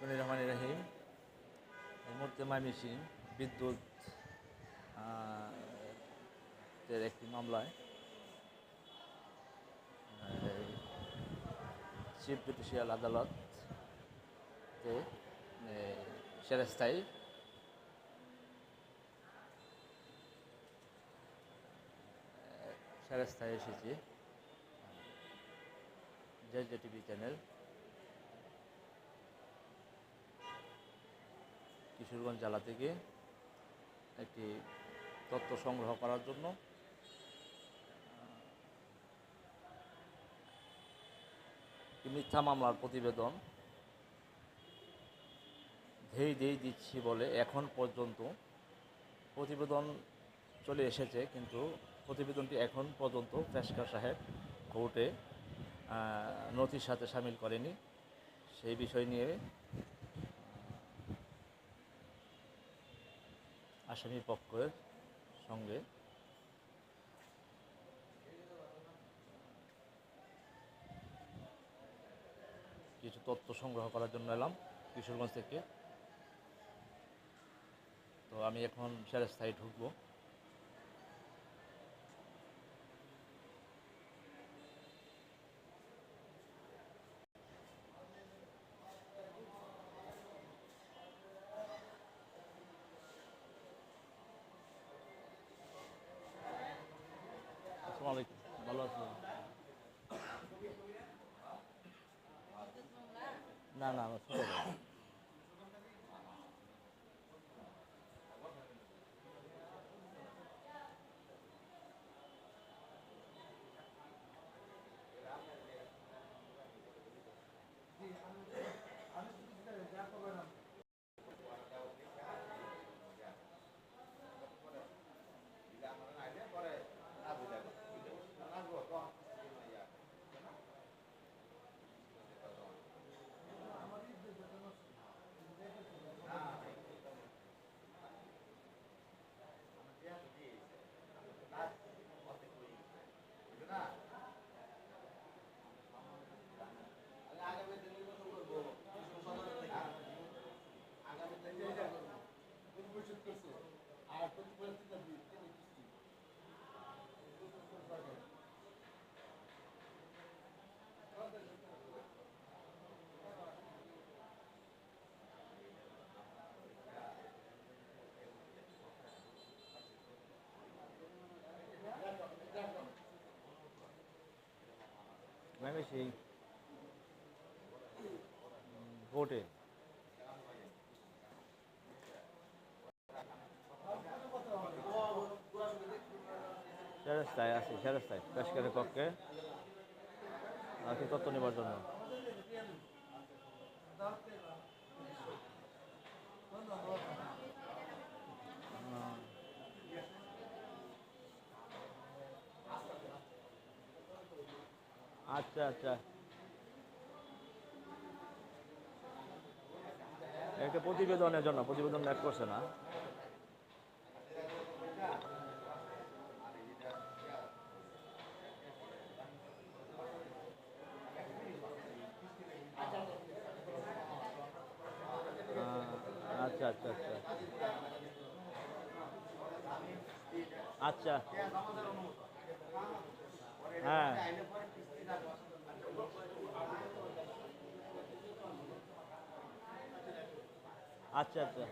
বিসমিল্লাহির রহমানির রহিম। এই মুহূর্তে ময়মনসিংহ বিদ্যুৎ এর একটি মামলায় চিফ জুডিশিয়াল আদালতে সেরাস্থায়ী এসেছি। জেজে টিভি চ্যানেল কিশোরগঞ্জ জেলা থেকে একটি তথ্য সংগ্রহ করার জন্য মিথ্যা মামলার প্রতিবেদন ধেই দিচ্ছি বলে এখন পর্যন্ত প্রতিবেদন চলে এসেছে, কিন্তু প্রতিবেদনটি এখন পর্যন্ত পেশকার সাহেব কোর্টে নথির সাথে সামিল করেনি। সেই বিষয় নিয়ে আসামি পক্ষের সঙ্গে কিছু তথ্য সংগ্রহ করার জন্য এলাম কিশোরগঞ্জ থেকে। তো আমি এখন সেরাস্থায় ঢুকবো। আসসালামু আলাইকুম, ভালো আছেন? না না, আমার ছোটো ভাই। ময়মনসিংহ কোর্টে সেরাস্থায় আছি, সেরাস্থায় পেশকারের পক্ষে তথ্য নেবার জন্য। আচ্ছা আচ্ছা, একটা প্রতিবেদনের জন্য প্রতিবেদন ম্যাপ করছে না। আচ্ছা আচ্ছা আচ্ছা আচ্ছা, হ্যাঁ আচ্ছা আচ্ছা।